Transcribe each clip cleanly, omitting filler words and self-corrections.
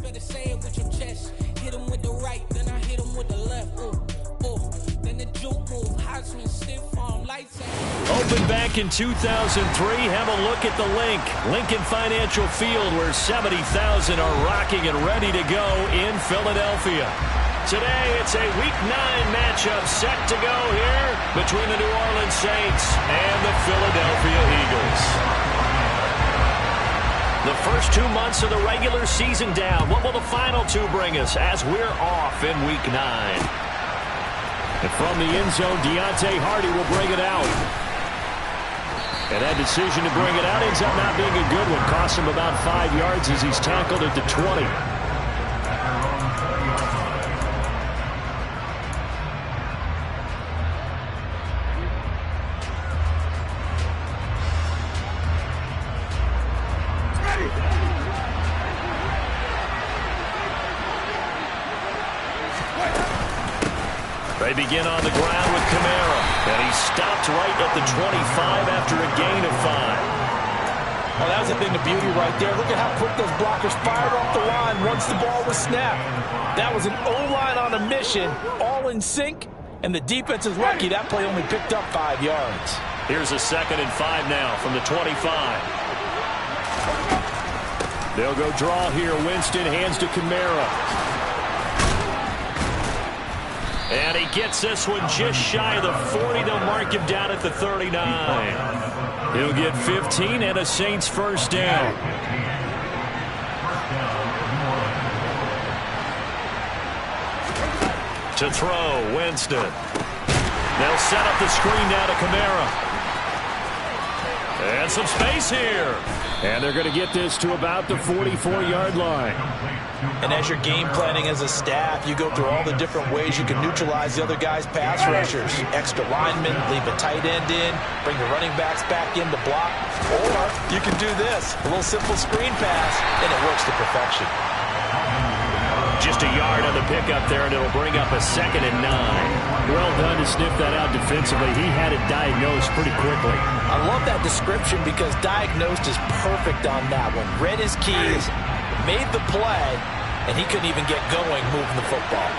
better say it with your chest. Hit him with the right, then I hit him with the left. Then the juke move, high swing, stiff arm, lights out. Opened back in 2003. Have a look at the link. Lincoln Financial Field, where 70,000 are rocking and ready to go in Philadelphia. Today, it's a Week 9 matchup set to go here between the New Orleans Saints and the Philadelphia Eagles. The first 2 months of the regular season down. What will the final 2 bring us as we're off in Week 9? And from the end zone, Deontay Hardy will bring it out. And that decision to bring it out ends up not being a good one. Cost him about 5 yards as he's tackled at the 20. They begin on the ground with Kamara, and he stopped right at the 25 after a gain of 5. Oh, that was a thing of beauty right there. Look at how quick those blockers fired off the line once the ball was snapped. That was an O-line on a mission, all in sync, and the defense is lucky that play only picked up 5 yards. Here's a 2nd and 5 now from the 25. They'll go draw here. Winston hands to Kamara. And he gets this one just shy of the 40. They'll mark him down at the 39. He'll get 15 and a Saints first down. To throw, Winston. They'll set up the screen now to Kamara. And some space here. And they're going to get this to about the 44-yard line. And as you're game planning as a staff, you go through all the different ways you can neutralize the other guy's pass rushers. Extra linemen, leave a tight end in, bring the running backs back in to block. Or you can do this, a little simple screen pass, and it works to perfection. Just a yard on the pickup there, and it'll bring up a 2nd and 9. Well done to sniff that out defensively. He had it diagnosed pretty quickly. I love that description because diagnosed is perfect on that one. Read his keys, made the play, and he couldn't even get going moving the football.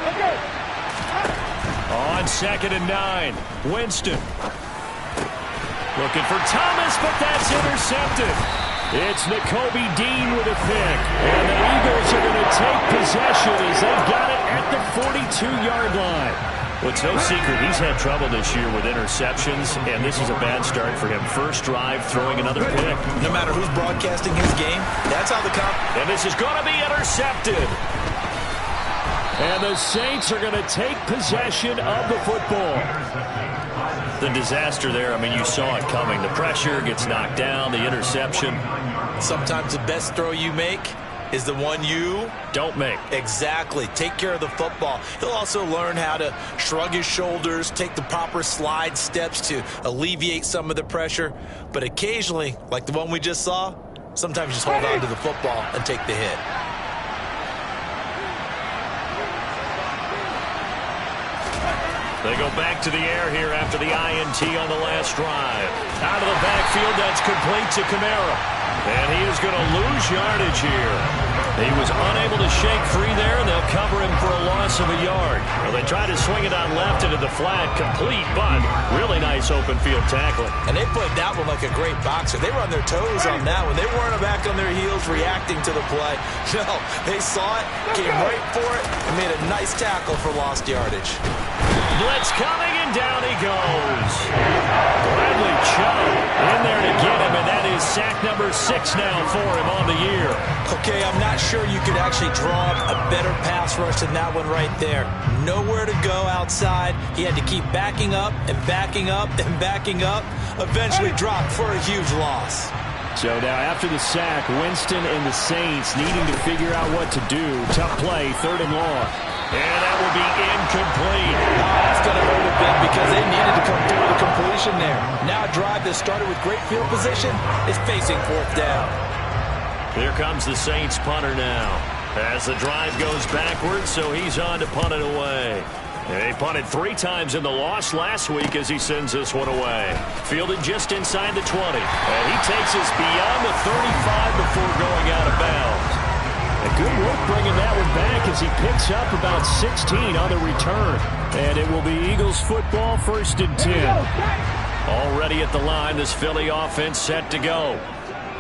On 2nd and 9, Winston. Looking for Thomas, but that's intercepted. It's Nakobe Dean with a pick. And the Eagles are going to take possession as they got it at the 42-yard line. Well, it's no secret he's had trouble this year with interceptions, and this is a bad start for him. First drive, throwing another pick. No matter who's broadcasting his game, that's how the And this is going to be intercepted. And the Saints are going to take possession of the football. The disaster there, I mean, you saw it coming. The pressure gets knocked down, the interception. Sometimes the best throw you make is the one you don't make. Exactly. Take care of the football. He'll also learn how to shrug his shoulders, take the proper slide steps to alleviate some of the pressure. But occasionally, like the one we just saw, sometimes you just hold on to the football and take the hit. They go back to the air here after the INT on the last drive. Out of the backfield, that's complete to Kamara. And he is going to lose yardage here. He was unable to shake free there, and they'll cover him for a loss of a yard. Well, they tried to swing it on left into the flat, complete, but really nice open field tackling. And they played that one like a great boxer. They were on their toes on that one. They weren't back on their heels reacting to the play. No, they saw it, came right for it, and made a nice tackle for lost yardage. Blitz coming, and down he goes. Bradley Chubb in there to get him, and that is sack number 6 now for him on the year. Okay, I'm not sure you could actually draw up a better pass rush than that one right there. Nowhere to go outside. He had to keep backing up and backing up and backing up. Eventually dropped for a huge loss. So now after the sack, Winston and the Saints needing to figure out what to do. Tough play, 3rd and long. And that will be incomplete. That's going to hurt a bit because they needed to come through with a completion there. Now a drive that started with great field position is facing 4th down. Here comes the Saints punter now. As the drive goes backwards, so he's on to punt it away. And he punted 3 times in the loss last week as he sends this one away. Fielded just inside the 20. And he takes us beyond the 35 before going out of bounds. And good work bringing that one back as he picks up about 16 on the return. And it will be Eagles football, 1st and 10. Already at the line, this Philly offense set to go.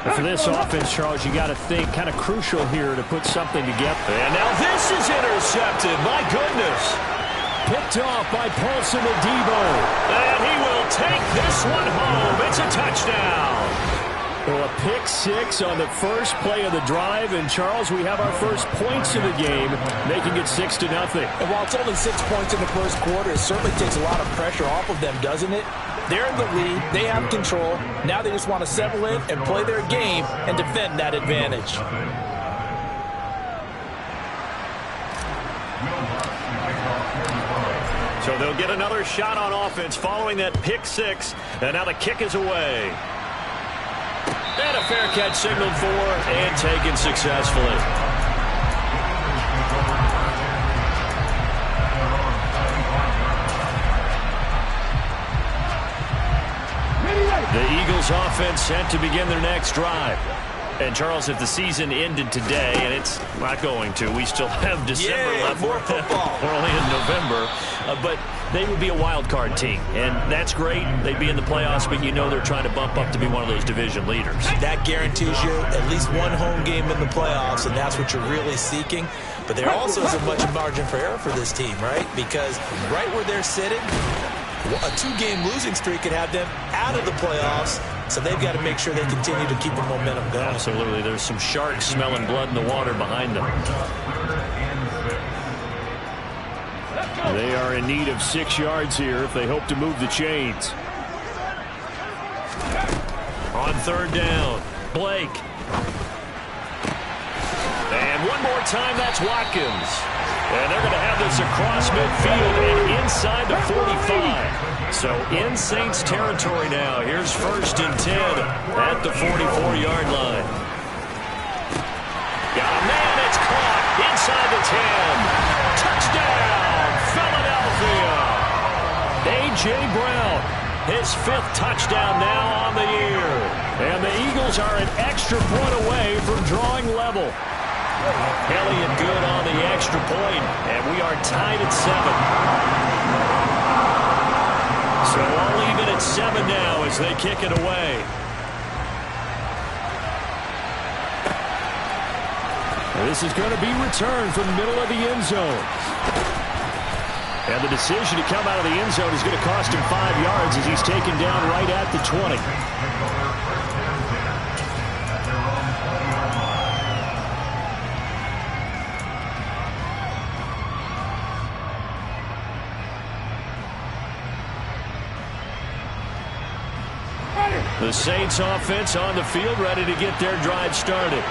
And for this offense, Charles, you got to think kind of crucial here to put something together. And now this is intercepted. My goodness. Picked off by Paulson Adebo. And he will take this one home. It's a touchdown. Well, a pick 6 on the first play of the drive. And, Charles, we have our first points of the game, making it 6-0. And while it's only 6 points in the first quarter, it certainly takes a lot of pressure off of them, doesn't it? They're in the lead. They have control. Now they just want to settle in and play their game and defend that advantage. So they'll get another shot on offense following that pick 6. And now the kick is away. And a fair catch signaled for and taken successfully. The Eagles offense set to begin their next drive. And, Charles, if the season ended today, and it's not going to, we still have December left. More football. We're only in November. But they would be a wild card team, and that's great. They'd be in the playoffs, but you know they're trying to bump up to be one of those division leaders. That guarantees you at least one home game in the playoffs, and that's what you're really seeking. But there also isn't much margin for error for this team, right? Because right where they're sitting, a 2-game losing streak could have them out of the playoffs, so they've got to make sure they continue to keep the momentum going. Absolutely. There's some sharks smelling blood in the water behind them. They are in need of 6 yards here if they hope to move the chains. On 3rd down, Blake. And one more time, that's Watkins. And they're going to have this across midfield and inside the 45. So in Saints territory now. Here's 1st and 10 at the 44-yard line. Got a man, it's caught inside the 10. Touchdown, Philadelphia. A.J. Brown, his 5th touchdown now on the year. And the Eagles are an extra point away from drawing level. Elliott good on the extra point, and we are tied at 7. So all even at 7 now as they kick it away. This is going to be returned from the middle of the end zone. And the decision to come out of the end zone is going to cost him 5 yards as he's taken down right at the 20. The Saints offense on the field ready to get their drive started.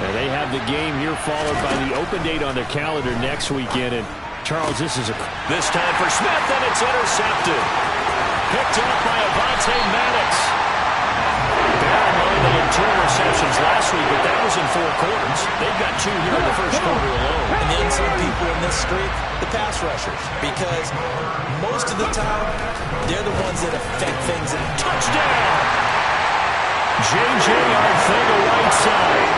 And they have the game here followed by the open date on their calendar next weekend. And Charles, this time for Smith, and it's intercepted. Picked up by Avonte Maddox. Bear in mind they had 2 interceptions last week, but that was in 4 quarters. They've got 2 here in the first quarter alone. And the unsung people in this streak, the pass rushers, because most of the time, they're the ones that affect things. And touchdown! J.J. Arcega right side.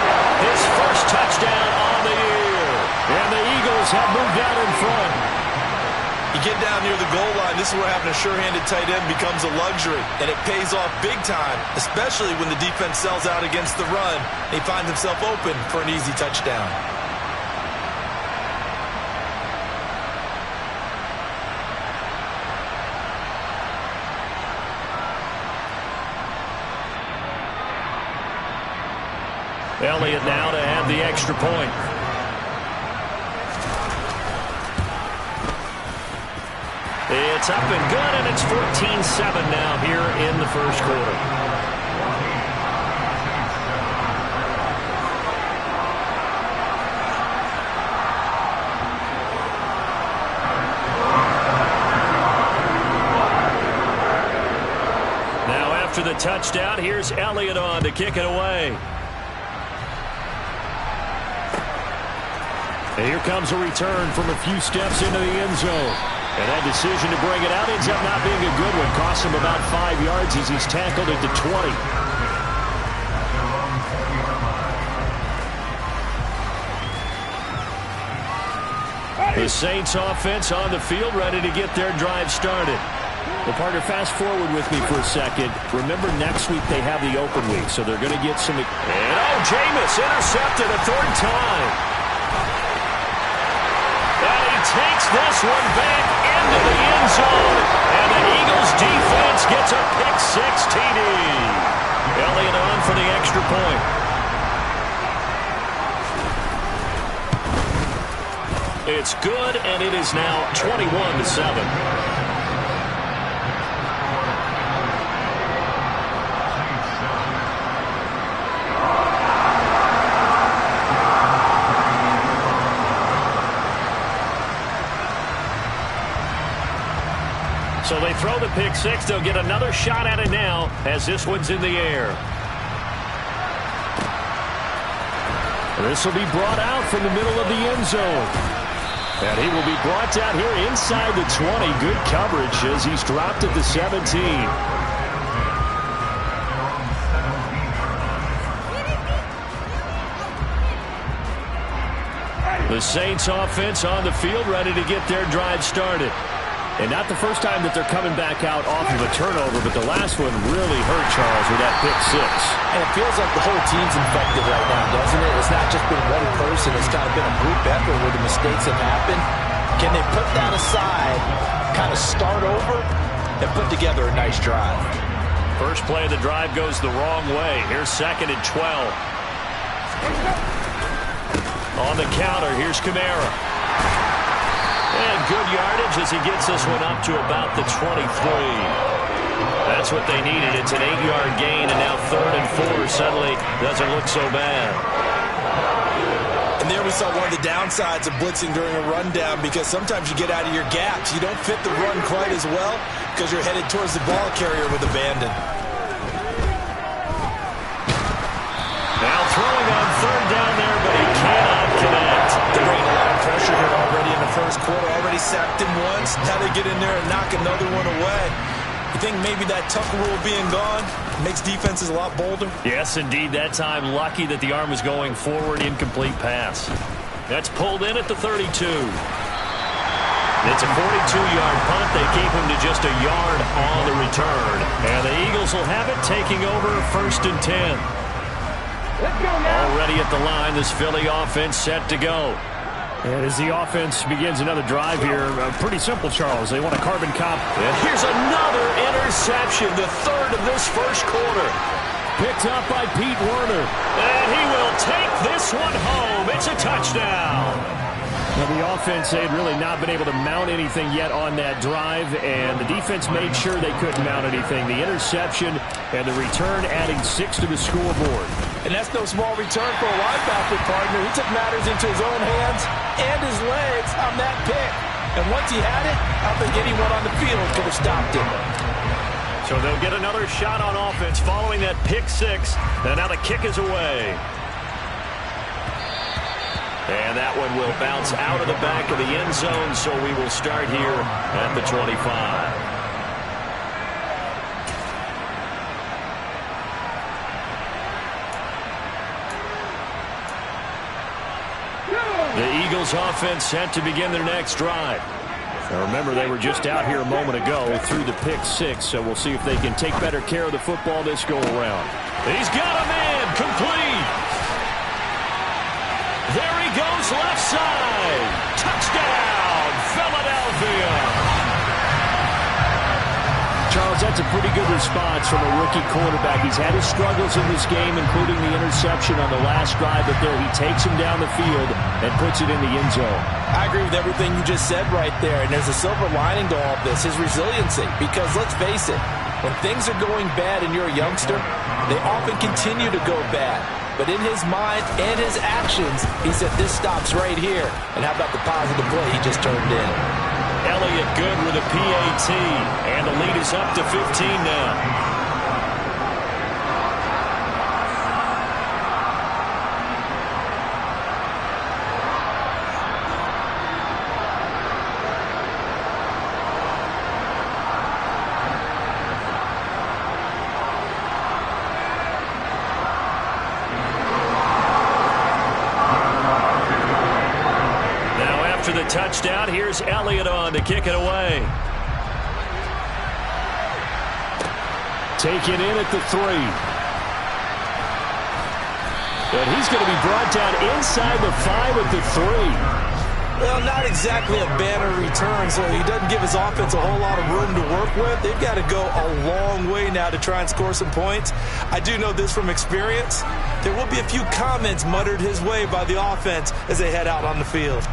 His first touchdown on the year. And the Eagles have moved out in front. You get down near the goal line, this is where having a sure-handed tight end becomes a luxury. And it pays off big time, especially when the defense sells out against the run. He finds himself open for an easy touchdown. Elliott now to have the extra point. It's up and good, and it's 14-7 now here in the first quarter. Now after the touchdown, here's Elliott on to kick it away. And here comes a return from a few steps into the end zone. And that decision to bring it out ends up not being a good one. Cost him about 5 yards as he's tackled at the 20. The Saints offense on the field, ready to get their drive started. Well, partner, fast forward with me for a second. Remember, next week they have the open week, so they're going to get some... And, Jameis intercepted a third time. And he takes this one back into the end zone. And the Eagles defense gets a pick-six TD. Elliott on for the extra point. It's good, and it is now 21-7. So they throw the pick six. They'll get another shot at it now as this one's in the air. This will be brought out from the middle of the end zone. And he will be brought down here inside the 20. Good coverage as he's dropped at the 17. The Saints offense on the field, ready to get their drive started. And not the first time that they're coming back out off of a turnover, but the last one really hurt, Charles, with that pick six. And it feels like the whole team's infected right now, doesn't it? It's not just been one person. It's kind of been a group effort where the mistakes have happened. Can they put that aside, kind of start over, and put together a nice drive? First play of the drive goes the wrong way. Here's 2nd and 12. On the counter, here's Kamara. And good yardage as he gets this one up to about the 23. That's what they needed. It's an 8-yard gain, and now 3rd and 4 suddenly doesn't look so bad. And there we saw one of the downsides of blitzing during a rundown, because sometimes you get out of your gaps. You don't fit the run quite as well because you're headed towards the ball carrier with abandon. Now throwing on 3rd down there, but he cannot connect. They're bringing a lot of pressure here already in the first quarter. Already sacked him once. Now they get in there and knock another one away. You think maybe that Tucker rule being gone makes defenses a lot bolder? Yes, indeed. That time, lucky that the arm was going forward. Incomplete pass. That's pulled in at the 32. It's a 42-yard punt. They keep him to just a yard on the return. And the Eagles will have it, taking over 1st and 10. Already at the line, this Philly offense set to go. And as the offense begins another drive here, pretty simple, Charles. They want a carbon copy. And here's another interception, the 3rd of this first quarter. Picked up by Pete Werner. And he will take this one home. It's a touchdown. Now, the offense, they had really not been able to mount anything yet on that drive, and the defense made sure they couldn't mount anything. The interception and the return adding 6 to the scoreboard. And that's no small return for a linebacker, partner. He took matters into his own hands and his legs on that pick. And once he had it, I think anyone on the field could have stopped him. So they'll get another shot on offense following that pick six. And now the kick is away. And that one will bounce out of the back of the end zone, so we will start here at the 25. The Eagles offense set to begin their next drive. Now remember, they were just out here a moment ago through the pick six, so we'll see if they can take better care of the football this go around. He's got a man, complete. There he goes, left side. Touchdown, Philadelphia. Charles, that's a pretty good response from a rookie quarterback. He's had his struggles in this game, including the interception on the last drive, but there he takes him down the field and puts it in the end zone. I agree with everything you just said right there, and there's a silver lining to all of this, his resiliency. Because let's face it, when things are going bad and you're a youngster, they often continue to go bad. But in his mind and his actions, he said this stops right here. And how about the positive play he just turned in? Elliott good with a PAT, and the lead is up to 15 now. touchdown. Here's Elliott on to kick it away. Taken in at the 3. And he's going to be brought down inside the 5 at the 3. Well, not exactly a banner return, so he doesn't give his offense a whole lot of room to work with. They've got to go a long way now to try and score some points. I do know this from experience. There will be a few comments muttered his way by the offense as they head out on the field.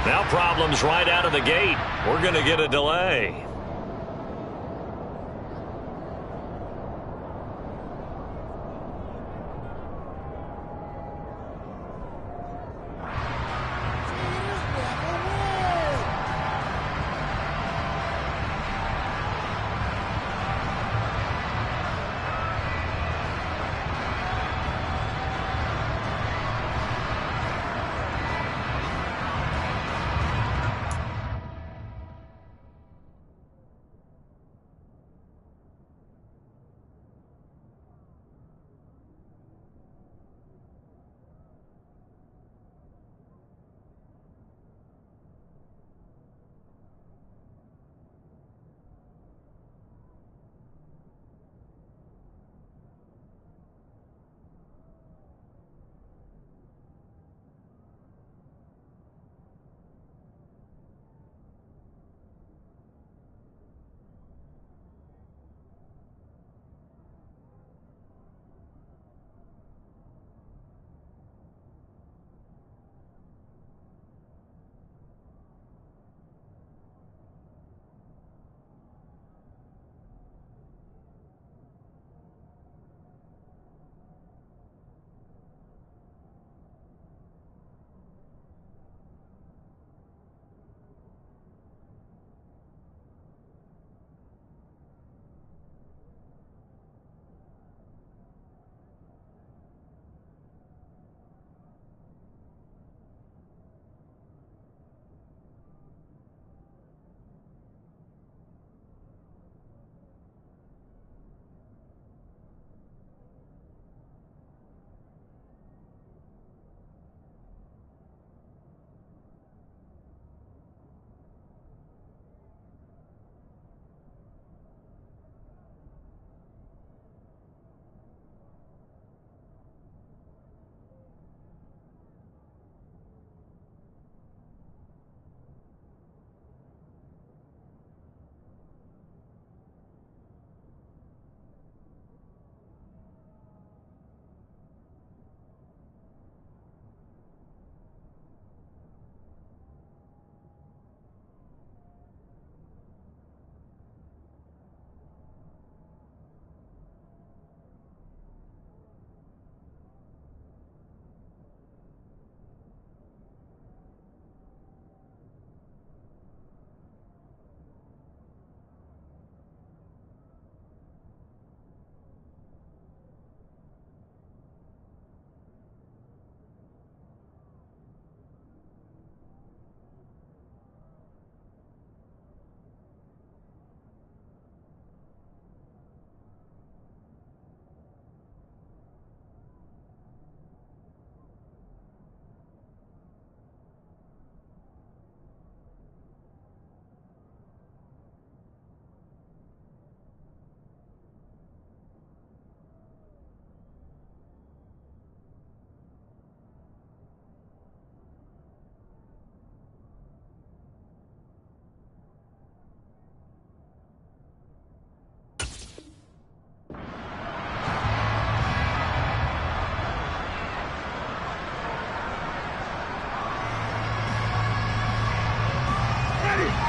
Now problems right out of the gate. We're going to get a delay.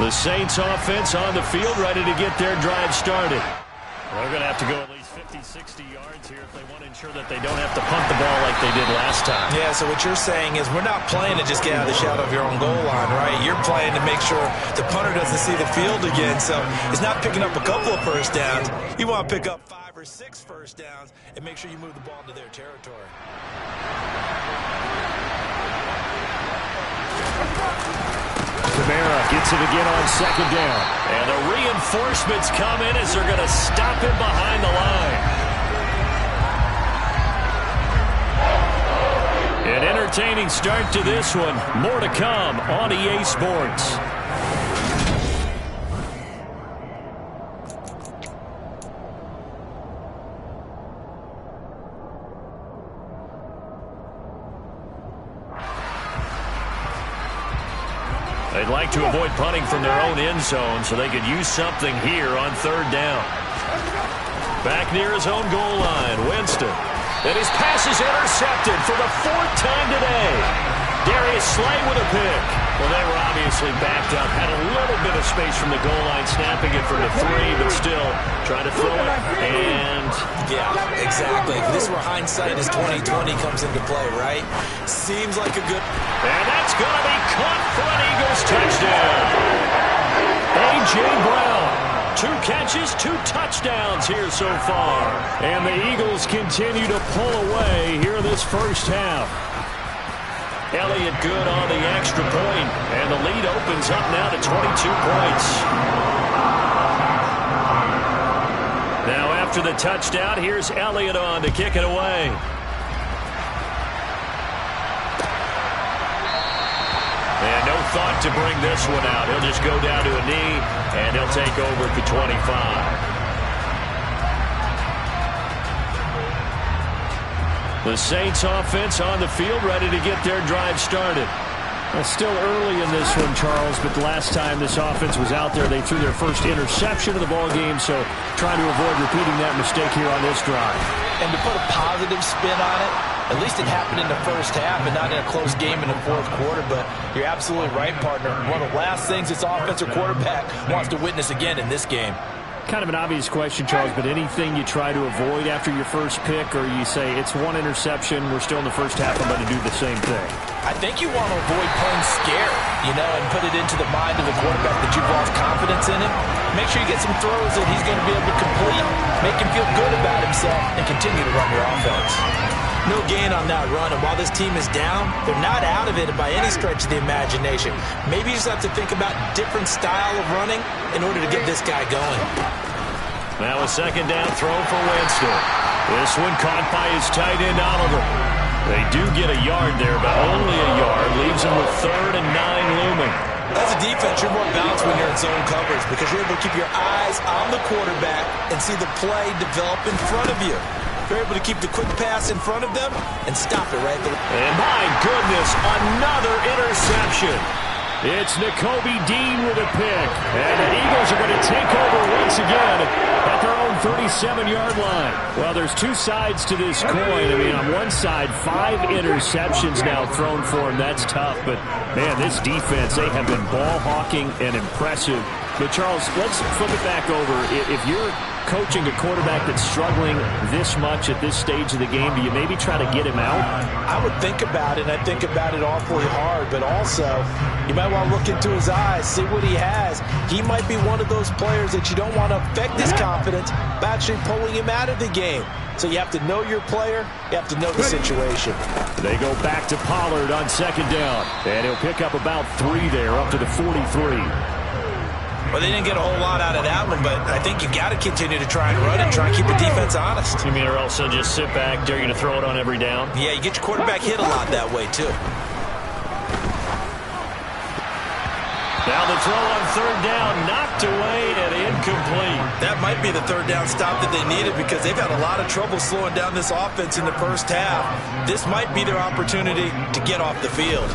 The Saints offense on the field, ready to get their drive started. They're going to have to go at least 50. 50, 60 yards here if they want to ensure that they don't have to punt the ball like they did last time. Yeah, so what you're saying is we're not playing to just get out of the shadow of your own goal line, right? You're playing to make sure the punter doesn't see the field again. So it's not picking up a couple of first downs. You want to pick up 5 or 6 first downs and make sure you move the ball into their territory. Kamara gets it again on second down. And the reinforcements come in as they're going to stop him behind the line. An entertaining start to this one. More to come on EA Sports. They'd like to avoid punting from their own end zone so they could use something here on third down. Back near his own goal line, Winston. And his pass is intercepted for the 4th time today. Darius Slay with a pick. Well, they were obviously backed up. Had a little bit of space from the goal line, snapping it from the 3, but still trying to throw it. And yeah, exactly. This is where hindsight is 20/20 comes into play, right? Seems like a good... And that's going to be caught for an Eagles touchdown. A.J. Brown. 2 catches, 2 touchdowns here so far. And the Eagles continue to pull away here in this first half. Elliott good on the extra point, and the lead opens up now to 22 points. Now after the touchdown, here's Elliott on to kick it away. And no thought to bring this one out. He'll just go down to a knee, and he'll take over at the 25. The Saints offense on the field, ready to get their drive started. It's still early in this one, Charles, but the last time this offense was out there, they threw their first interception of the ball game, so trying to avoid repeating that mistake here on this drive. And to put a positive spin on it, at least it happened in the first half and not in a close game in the 4th quarter, but you're absolutely right, partner. One of the last things this offensive quarterback wants to witness again in this game. Kind of an obvious question, Charles, but anything you try to avoid after your first pick, or you say it's 1 interception, we're still in the first half, I'm going to do the same thing? I think you want to avoid playing scared, and put it into the mind of the quarterback that you've lost confidence in him. Make sure you get some throws that he's going to be able to complete, make him feel good about himself, and continue to run your offense. No gain on that run, and while this team is down, they're not out of it by any stretch of the imagination. Maybe you just have to think about a different style of running in order to get this guy going. Now a second down throw for Winston. This one caught by his tight end, Oliver. They do get a yard there, but only a yard. Leaves them with 3rd and 9 looming. As a defense, you're more balanced when you're in zone coverage because you're able to keep your eyes on the quarterback and see the play develop in front of you. You're able to keep the quick pass in front of them and stop it right there. And my goodness, another interception. It's Nakobe Dean with a pick. And the Eagles are going to take over once again at their own 37-yard line. Well, there's 2 sides to this coin. I mean, on one side, 5 interceptions now thrown for him. That's tough. But, man, this defense, they have been ball hawking and impressive. But, Charles, let's flip it back over. If you're coaching a quarterback that's struggling this much at this stage of the game, do you maybe try to get him out? I would think about it, and I think about it awfully hard, but also you might want to look into his eyes, see what he has. He might be one of those players that you don't want to affect his confidence by actually pulling him out of the game. So you have to know your player, you have to know the situation. They go back to Pollard on second down, and he'll pick up about 3 there, up to the 43. Well, they didn't get a whole lot out of that one, but I think you got to continue to try and run it and try and keep the defense honest. You mean or else they'll just sit back, dare you to throw it on every down? Yeah, you get your quarterback hit a lot that way, too. Now the throw on third down, knocked away and incomplete. That might be the third down stop that they needed because they've had a lot of trouble slowing down this offense in the first half. This might be their opportunity to get off the field.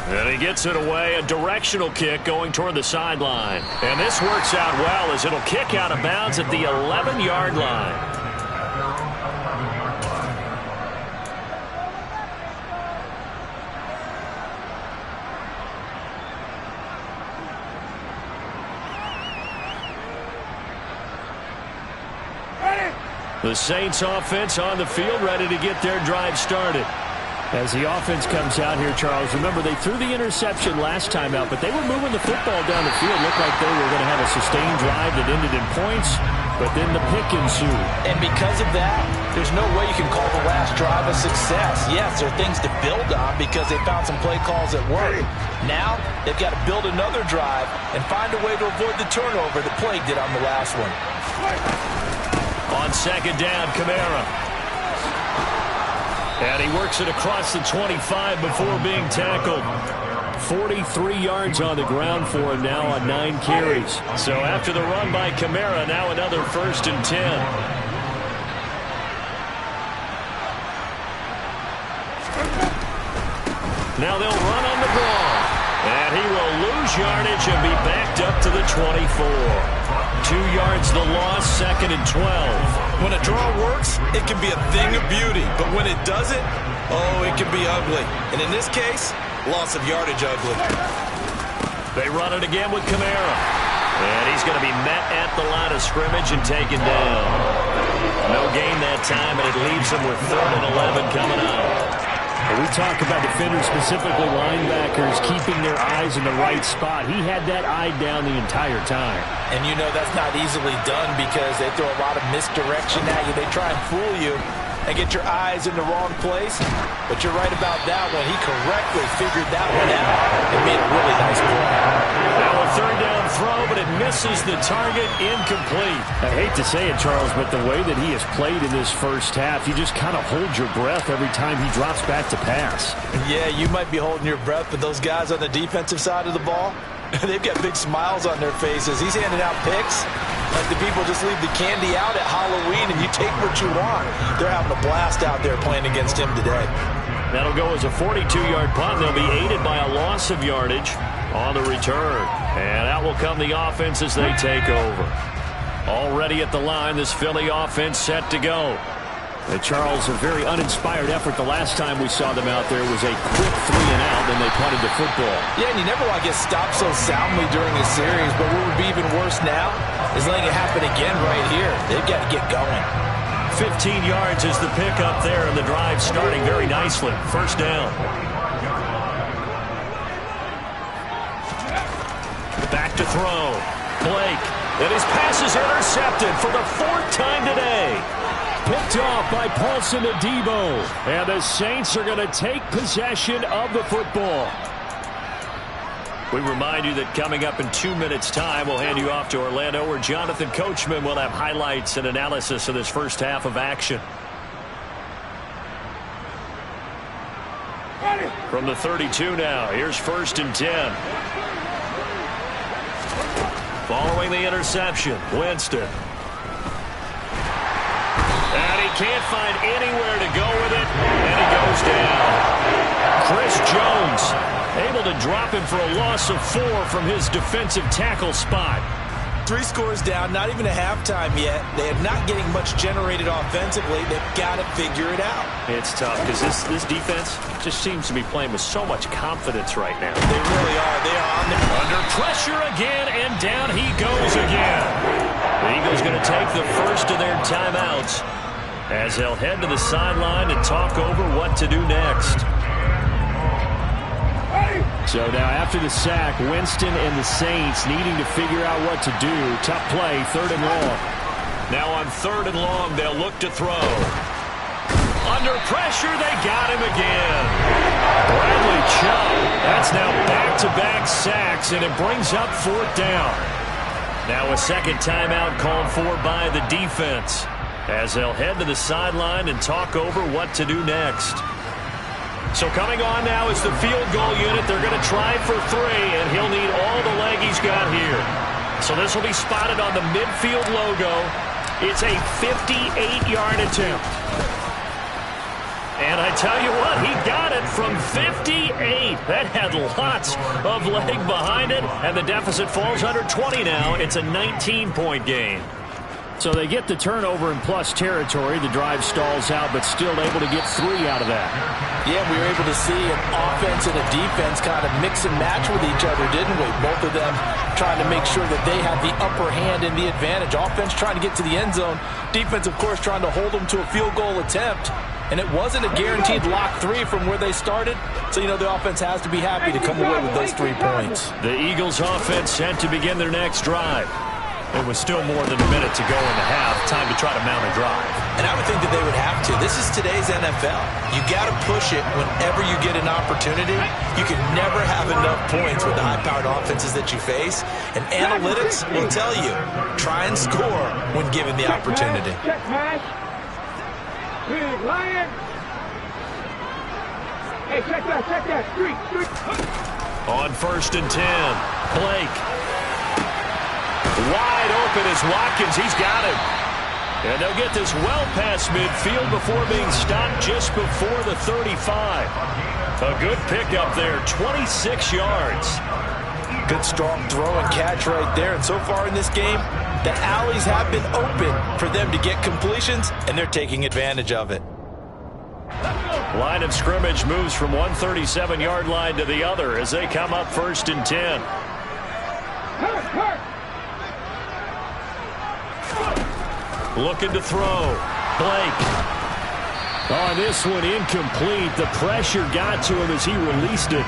And he gets it away, a directional kick going toward the sideline. And this works out well as it'll kick out of bounds at the 11-yard line. The Saints offense on the field, ready to get their drive started. As the offense comes out here, Charles, remember they threw the interception last time out, but they were moving the football down the field. Looked like they were going to have a sustained drive that ended in points, but then the pick ensued. And because of that, there's no way you can call the last drive a success. Yes, there are things to build on because they found some play calls that work. Now, they've got to build another drive and find a way to avoid the turnover that plagued it on the last one. On second down, Kamara. And he works it across the 25 before being tackled. 43 yards on the ground for him now on 9 carries. So after the run by Kamara, now another 1st and 10. Now they'll run on the ball. And he will lose yardage and be backed up to the 24. 2 yards the loss, 2nd and 12. When a draw works, it can be a thing of beauty. But when it doesn't, oh, it can be ugly. And in this case, loss of yardage ugly. They run it again with Kamara. And he's going to be met at the line of scrimmage and taken down. No gain that time, and it leaves him with 3rd and 11 coming up. We talk about defenders, specifically linebackers, keeping their eyes in the right spot. He had that eye down the entire time. And you know that's not easily done because they throw a lot of misdirection at you. They try and fool you and get your eyes in the wrong place. But you're right about that one. He correctly figured that one out and made a really nice play. Now a 3rd down throw, but it misses the target, incomplete. I hate to say it, Charles, but the way that he has played in this first half, you just kind of hold your breath every time he drops back to pass. Yeah, you might be holding your breath, but those guys on the defensive side of the ball, they've got big smiles on their faces. He's handing out picks like the people just leave the candy out at Halloween and you take what you want. They're having a blast out there playing against him today. That'll go as a 42-yard punt. They'll be aided by a loss of yardage on the return. And out will come the offense as they take over. Already at the line, this Philly offense set to go. And Charles, a very uninspired effort. The last time we saw them out there was a quick 3 and out, then they punted the football. Yeah, and you never want to get stopped so soundly during a series, but what would be even worse now is letting it happen again right here. They've got to get going. 15 yards is the pickup there, and the drive starting very nicely. 1st down. Back to throw. Blake. And his pass is intercepted for the 4th time today. Picked off by Paulson Adebo. And the Saints are going to take possession of the football. We remind you that coming up in 2 minutes' time, we'll hand you off to Orlando, where Jonathan Coachman will have highlights and analysis of this first half of action. From the 32 now, here's 1st and 10. Following the interception, Winston. And he can't find anywhere to go with it, and he goes down. Chris Jones able to drop him for a loss of 4 from his defensive tackle spot. 3 scores down, not even a halftime yet. They are not getting much generated offensively. They've got to figure it out. It's tough because this defense just seems to be playing with so much confidence right now. They really are. They are on under pressure again, and down he goes again. The Eagles going to take the first of their timeouts as they'll head to the sideline and talk over what to do next. So now after the sack, Winston and the Saints needing to figure out what to do. Tough play, 3rd and long. Now on 3rd and long, they'll look to throw. Under pressure, they got him again. Bradley Chubb. That's now back-to-back sacks, and it brings up 4th down. Now a second timeout called for by the defense as they'll head to the sideline and talk over what to do next. So coming on now is the field goal unit. They're going to try for 3, and he'll need all the leg he's got here. So this will be spotted on the midfield logo. It's a 58-yard attempt. And I tell you what, he got it from 58. That had lots of leg behind it, and the deficit falls under 20 now. It's a 19-point game. So they get the turnover in plus territory. The drive stalls out, but still able to get 3 out of that. Yeah, we were able to see an offense and a defense kind of mix and match with each other, didn't we? Both of them trying to make sure that they have the upper hand and the advantage. Offense trying to get to the end zone. Defense, of course, trying to hold them to a field goal attempt. And it wasn't a guaranteed lock 3 from where they started. So, the offense has to be happy to come away with those 3 points. The Eagles offense set to begin their next drive. It was still more than a minute to go in the half. Time to try to mount a drive. And I would think that they would have to. This is today's NFL. You got to push it whenever you get an opportunity. You can never have enough points with the high-powered offenses that you face. And analytics will tell you, try and score when given the opportunity. Check pass. Big Lion. Hey, check that. Street. On 1st and 10, Blake. Wide open is Watkins. He's got him. And they'll get this well past midfield before being stopped just before the 35. A good pickup there, 26 yards. Good strong throw and catch right there. And so far in this game, the alleys have been open for them to get completions, and they're taking advantage of it. Line of scrimmage moves from one 37-yard line to the other as they come up 1st and 10. Looking to throw. Blake. On this one, incomplete. The pressure got to him as he released it.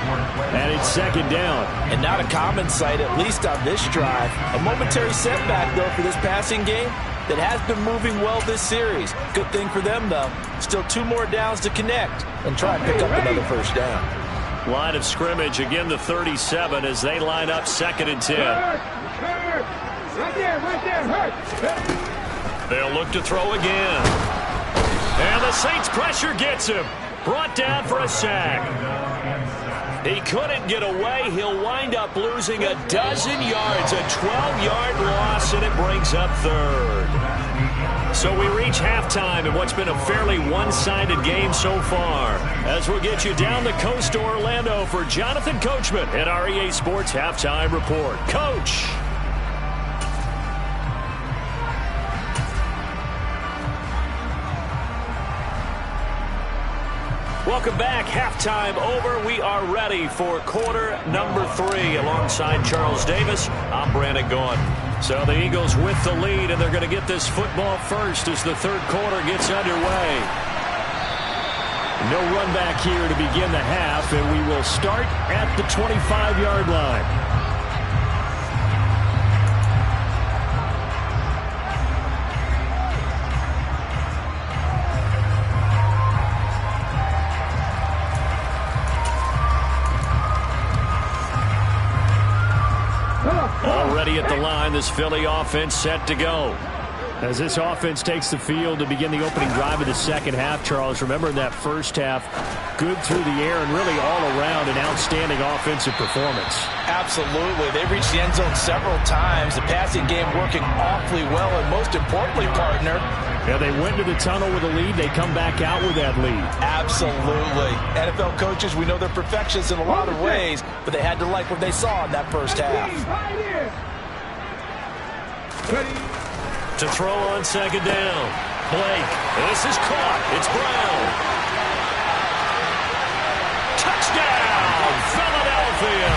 And it's 2nd down. And not a common sight, at least on this drive. A momentary setback, though, for this passing game that has been moving well this series. Good thing for them, though. Still 2 more downs to connect and try and pick up another 1st down. Line of scrimmage, again the 37 as they line up 2nd and 10. Right there. They'll look to throw again. And the Saints pressure gets him. Brought down for a sack. He couldn't get away. He'll wind up losing a dozen yards. A 12-yard loss, and it brings up 3rd. So we reach halftime in what's been a fairly one-sided game so far. As we'll get you down the coast to Orlando for Jonathan Coachman at our EA Sports Halftime Report. Coach. Welcome back. Halftime over. We are ready for quarter number 3. Alongside Charles Davis, I'm Brandon Gaughan. So the Eagles with the lead, and they're going to get this football first as the 3rd quarter gets underway. No run back here to begin the half, and we will start at the 25-yard line. Already at the line, this Philly offense set to go. As this offense takes the field to begin the opening drive of the 2nd half, Charles, remember in that 1st half, good through the air and really all around an outstanding offensive performance. Absolutely. They reached the end zone several times. The passing game working awfully well, and most importantly, partner, yeah, they went to the tunnel with a lead. They come back out with that lead. Absolutely. NFL coaches, we know they're perfectionists in a lot of ways, but they had to like what they saw in that 1st half. To throw on 2nd down. Blake. This is caught. It's Brown. Touchdown, Philadelphia.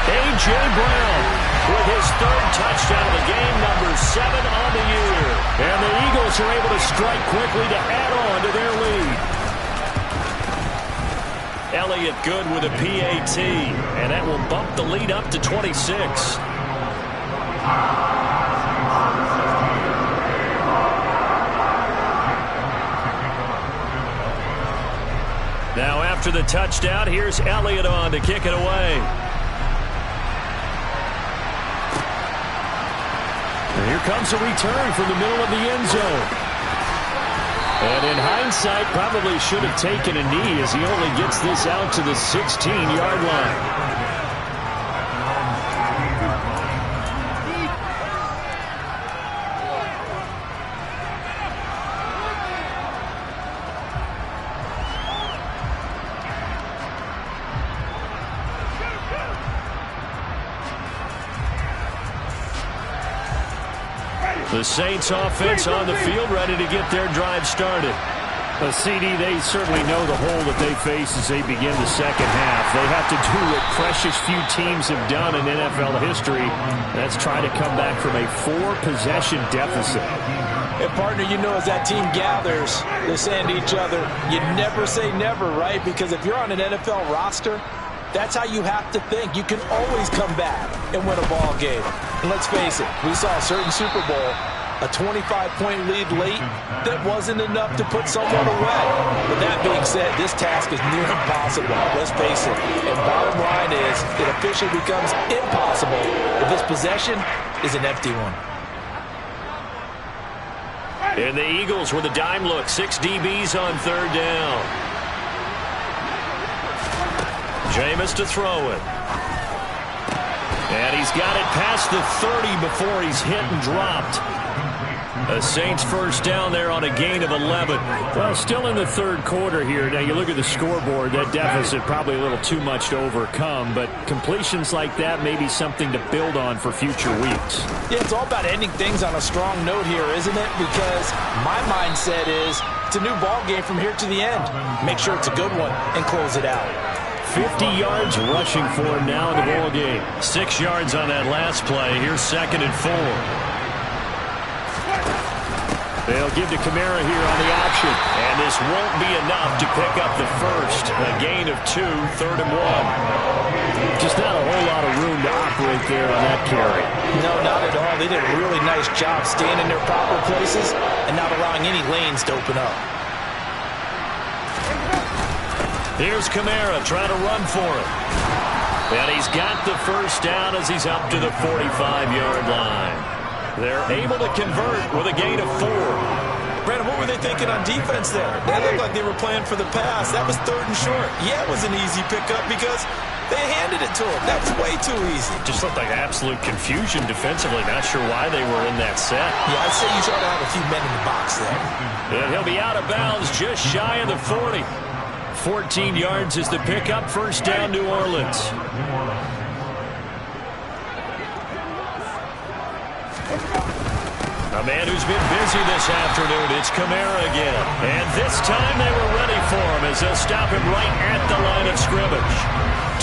A.J. Brown with his 3rd touchdown of the game, number 7 on the year. And the Eagles are able to strike quickly to add on to their lead. Elliott good with a PAT, and that will bump the lead up to 26. Now after the touchdown, here's Elliott on to kick it away. And here comes a return from the middle of the end zone. And in hindsight, probably should have taken a knee as he only gets this out to the 16-yard line. The Saints offense on the field, ready to get their drive started. CD, they certainly know the hole that they face as they begin the second half. They have to do what precious few teams have done in NFL history. That's try to come back from a 4-possession deficit. And, partner, you know, as that team gathers, they're saying to each other, you never say never, right? Because if you're on an NFL roster, that's how you have to think. You can always come back and win a ball game. And let's face it, we saw a certain Super Bowl, a 25-point lead late that wasn't enough to put someone away. But that being said, this task is near impossible. Let's face it. And bottom line is, it officially becomes impossible if this possession is an empty one. And the Eagles with a dime look. 6 DBs on third down. Jameis to throw it. And he's got it past the 30 before he's hit and dropped. A Saints first down there on a gain of 11. Well, still in the third quarter here. Now, you look at the scoreboard, that deficit probably a little too much to overcome, but completions like that may be something to build on for future weeks. Yeah, it's all about ending things on a strong note here, isn't it? Because my mindset is it's a new ball game from here to the end. Make sure it's a good one and close it out. 50 yards rushing for him now in the ball game. 6 yards on that last play. Here's 2nd and 4. They'll give to Kamara here on the option. And this won't be enough to pick up the first. A gain of 2, 3rd and 1. Just not a whole lot of room to operate there on that carry. No, not at all. They did a really nice job staying in their proper places and not allowing any lanes to open up. Here's Kamara trying to run for it. And he's got the first down as he's up to the 45-yard line. They're able to convert with a gain of 4. Brandon, what were they thinking on defense there? They looked like they were playing for the pass. That was 3rd and short. Yeah, it was an easy pickup because they handed it to him. That was way too easy. Just looked like absolute confusion defensively. Not sure why they were in that set. Yeah, I'd say you ought to have a few men in the box there. And he'll be out of bounds just shy of the 40. 14 yards is the pickup. First down, New Orleans. A man who's been busy this afternoon, it's Kamara again. And this time they were ready for him as they'll stop him right at the line of scrimmage.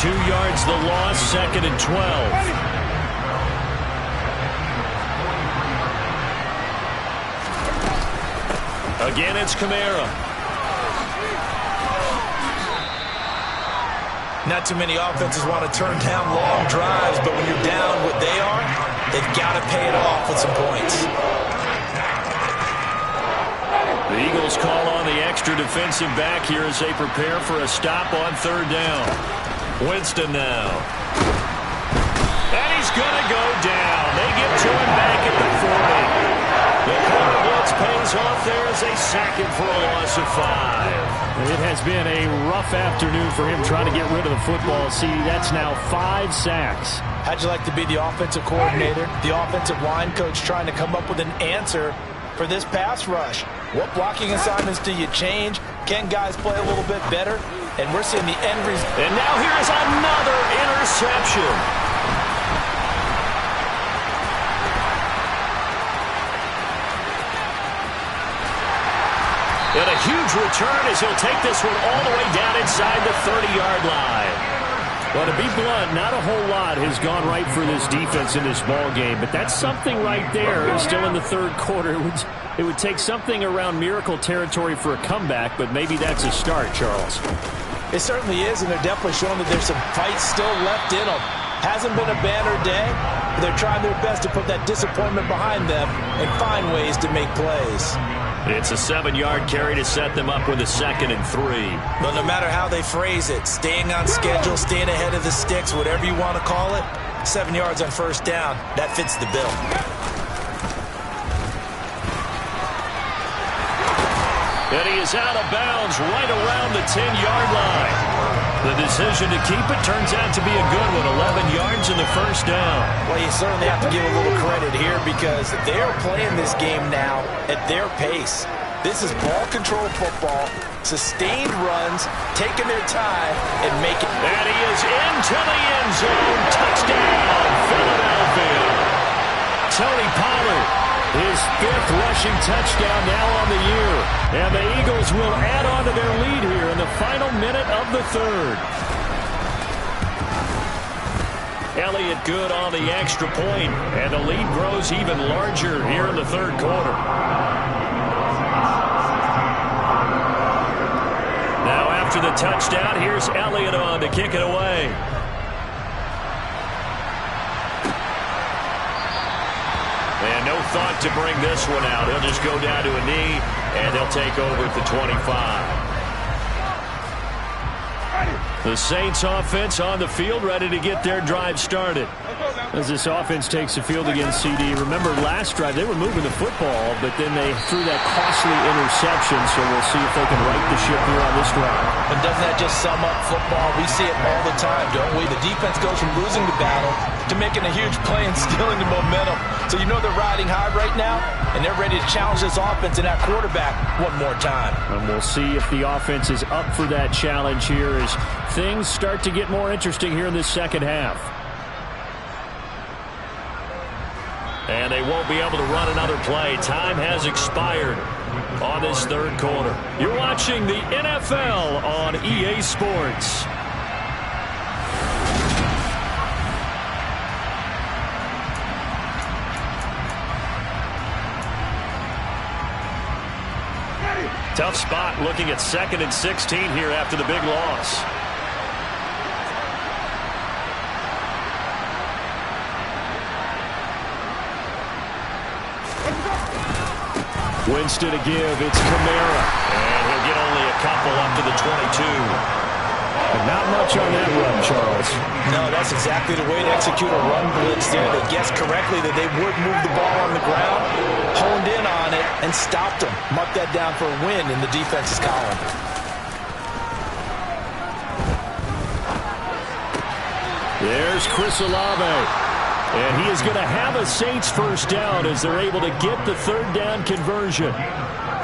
2 yards the loss, 2nd and 12. Again, it's Kamara. Not too many offenses want to turn down long drives, but when you're down what they are, they've got to pay it off with some points. The Eagles call on the extra defensive back here as they prepare for a stop on 3rd down. Winston now. And he's going to go down. They get to him back at the 40. The corner blitz pays off there as they sack him for a loss of 5. It has been a rough afternoon for him trying to get rid of the football. See, that's now 5 sacks. How'd you like to be the offensive coordinator, the offensive line coach trying to come up with an answer for this pass rush? What blocking assignments do you change? Can guys play a little bit better? And we're seeing the end result. And now here is another interception. And a huge return as he'll take this one all the way down inside the 30-yard line. Well, to be blunt, not a whole lot has gone right for this defense in this ball game, but that's something right there. Still in the third quarter. It would take something around miracle territory for a comeback, but maybe that's a start, Charles. It certainly is, and they're definitely showing that there's some fight still left in them. Hasn't been a banner day, but they're trying their best to put that disappointment behind them and find ways to make plays. It's a 7-yard carry to set them up with a 2nd and 3. But no matter how they phrase it, staying on schedule, staying ahead of the sticks, whatever you want to call it, 7 yards on first down, that fits the bill. And he is out of bounds right around the 10-yard line. The decision to keep it turns out to be a good one, 11 yards in the first down. Well, you certainly have to give a little credit here because they're playing this game now at their pace. This is ball control football, sustained runs, taking their time, and making... And he is into the end zone. Touchdown, Philadelphia. Tony Pollard His 5th rushing touchdown now on the year. And the Eagles will add on to their lead here in the final minute of the 3rd. Elliott good on the extra point, and the lead grows even larger here in the 3rd quarter. Now after the touchdown, here's Elliott on to kick it away. And no thought to bring this one out. He'll just go down to a knee, and they'll take over at the 25. The Saints offense on the field, ready to get their drive started. As this offense takes the field against CD, remember last drive they were moving the football, but then they threw that costly interception, so we'll see if they can right the ship here on this drive. And doesn't that just sum up football? We see it all the time, don't we? The defense goes from losing the battle to making a huge play and stealing the momentum. So you know they're riding high right now, and they're ready to challenge this offense and that quarterback one more time. And we'll see if the offense is up for that challenge here as things start to get more interesting here in this second half. And they won't be able to run another play. Time has expired on this 3rd quarter. You're watching the NFL on EA Sports. Tough spot looking at 2nd and 16 here after the big loss. Winston to give. It's Kamara. And he'll get only a couple up to the 22. But not much on that run, Charles. No, that's exactly the way to execute a run blitz there. They guessed correctly that they would move the ball on the ground, honed in on it, and stopped them. Mark that down for a win in the defense's column. There's Chris Olave. And he is going to have a Saints first down as they're able to get the 3rd down conversion.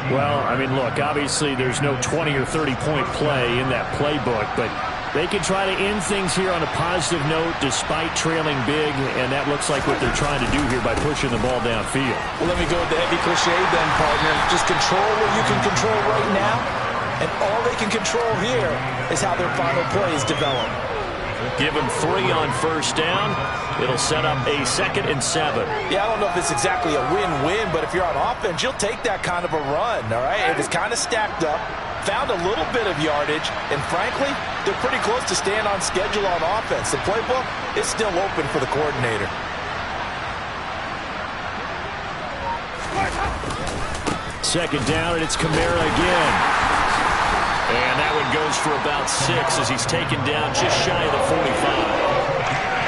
Well, I mean, look, obviously there's no 20 or 30-point play in that playbook, but they can try to end things here on a positive note despite trailing big, and that looks like what they're trying to do here by pushing the ball downfield. Well, let me go with the heavy cliche then, partner. Just control what you can control right now, and all they can control here is how their final play is developed. Give him 3 on first down. It'll set up a 2nd and 7. Yeah, I don't know if it's exactly a win-win, but if you're on offense, you'll take that kind of a run, all right? It was kind of stacked up, found a little bit of yardage, and frankly, they're pretty close to staying on schedule on offense. The playbook is still open for the coordinator. Second down, and it's Kamara again. And that one goes for about 6 as he's taken down just shy of the 45.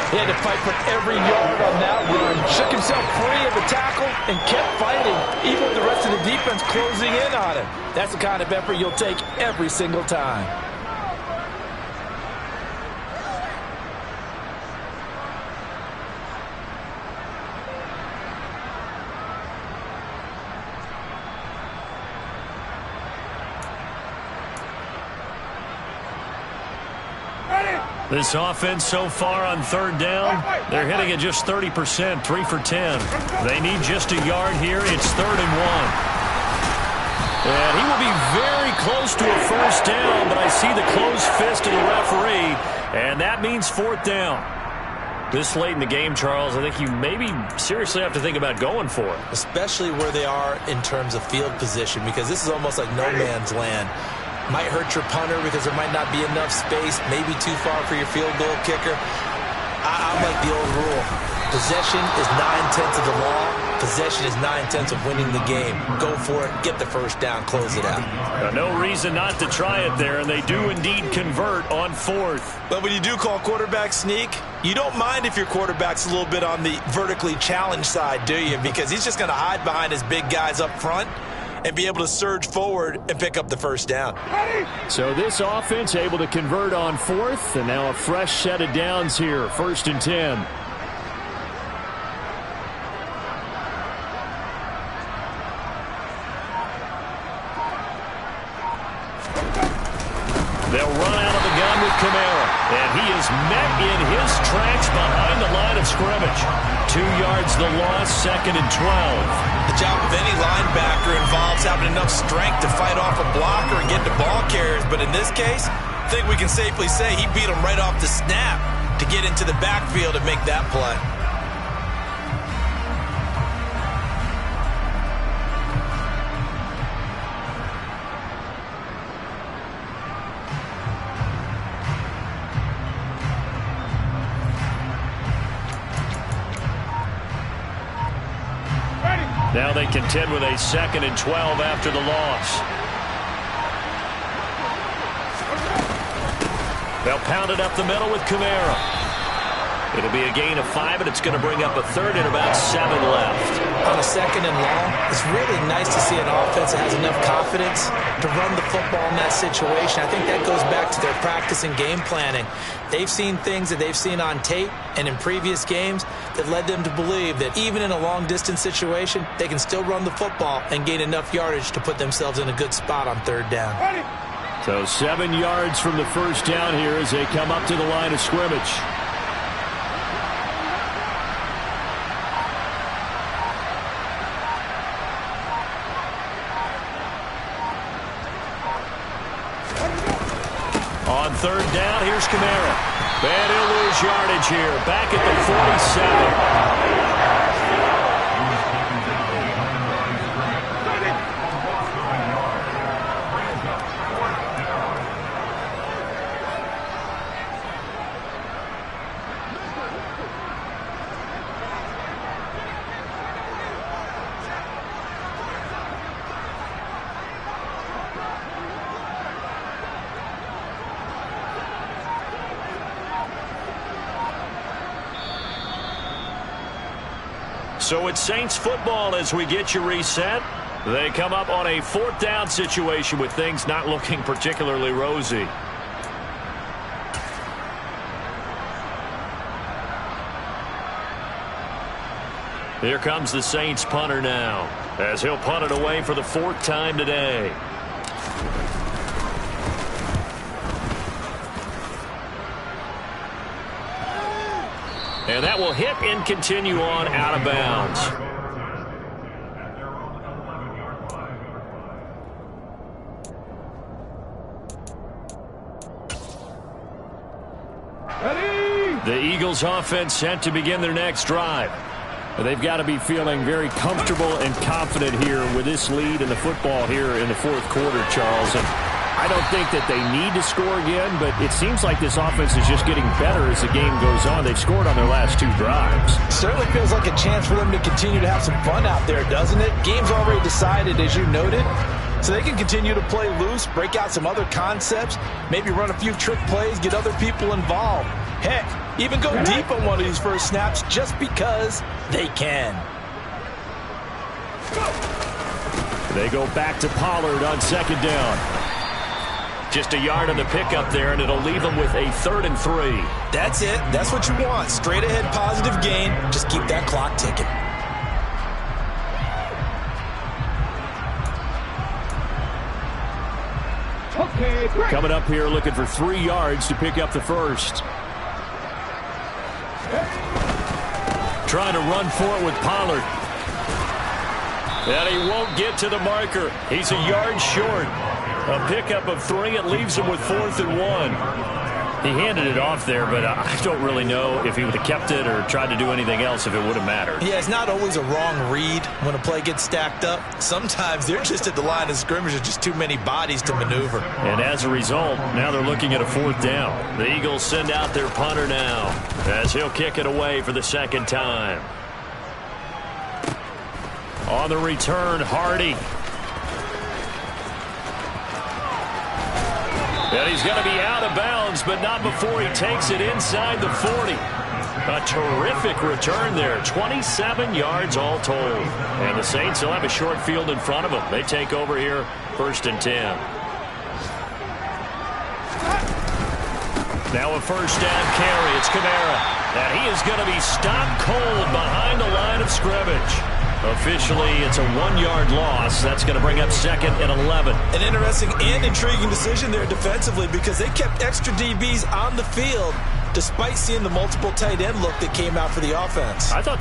He had to fight for every yard on that run. Shook himself free of the tackle and kept fighting, even with the rest of the defense closing in on him. That's the kind of effort you'll take every single time. This offense so far on 3rd down, they're hitting at just 30%, 3 for 10. They need just a yard here. It's 3rd and 1. And he will be very close to a first down, but I see the closed fist of the referee, and that means 4th down. This late in the game, Charles, I think you maybe seriously have to think about going for it. Especially where they are in terms of field position, because this is almost like no man's land. Might hurt your punter because there might not be enough space, maybe too far for your field goal kicker. I'm like the old rule. Possession is 9/10 of the law. Possession is 9/10 of winning the game. Go for it, get the first down, close it out. No reason not to try it there, and they do indeed convert on 4th. But when you do call quarterback sneak, you don't mind if your quarterback's a little bit on the vertically challenged side, do you? Because he's just going to hide behind his big guys up front and be able to surge forward and pick up the first down. So this offense able to convert on 4th, and now a fresh set of downs here, 1st and 10. They'll run out of the gun with Kamara. And he is met in his tracks behind the line of scrimmage. 2 yards the loss, 2nd and 12. The job of any linebacker involves having enough strength to fight off a blocker and get to ball carriers. But in this case, I think we can safely say he beat him right off the snap to get into the backfield and make that play. Now they contend with a 2nd and 12 after the loss. They'll pound it up the middle with Kamara. It'll be a gain of 5, and it's going to bring up a 3rd and about 7 left. On a 2nd and long, it's really nice to see an offense that has enough confidence to run the football in that situation. I think that goes back to their practice and game planning. They've seen things that they've seen on tape and in previous games that led them to believe that even in a long-distance situation, they can still run the football and gain enough yardage to put themselves in a good spot on 3rd down. So 7 yards from the first down here as they come up to the line of scrimmage. On 3rd down, here's Kamara. And he'll lose yardage here. Back at the 47. So it's Saints football as we get you reset. They come up on a 4th down situation with things not looking particularly rosy. Here comes the Saints punter now, as he'll punt it away for the 4th time today. And that will hit and continue on out of bounds. The Eagles offense set to begin their next drive. They've got to be feeling very comfortable and confident here with this lead in the football here in the 4th quarter, Charles. And I don't think that they need to score again, but it seems like this offense is just getting better as the game goes on. They've scored on their last 2 drives. Certainly feels like a chance for them to continue to have some fun out there, doesn't it? Game's already decided, as you noted, so they can continue to play loose, break out some other concepts, maybe run a few trick plays, get other people involved. Heck, even go deep on one of these first snaps just because they can. They go back to Pollard on 2nd down. Just a yard on the pickup there, and it'll leave them with a 3rd and 3. That's it. That's what you want. Straight ahead positive gain. Just keep that clock ticking. Okay, great. Coming up here looking for 3 yards to pick up the 1st. Trying to run for it with Pollard. And he won't get to the marker. He's a yard short. A pickup of 3. It leaves him with 4th and 1. He handed it off there, but I don't really know if he would have kept it or tried to do anything else if it would have mattered. Yeah, it's not always a wrong read when a play gets stacked up. Sometimes they're just at the line of scrimmage. There's just too many bodies to maneuver. And as a result, now they're looking at a 4th down. The Eagles send out their punter now as he'll kick it away for the 2nd time. On the return, Hardy. And he's going to be out of bounds, but not before he takes it inside the 40. A terrific return there. 27 yards all told. And the Saints will have a short field in front of them. They take over here, 1st and 10. Now a first down carry. It's Kamara. And he is going to be stopped cold behind the line of scrimmage. Officially, it's a 1-yard loss. That's going to bring up second and 11. An interesting and intriguing decision there defensively because they kept extra DBs on the field despite seeing the multiple tight end look that came out for the offense. I thought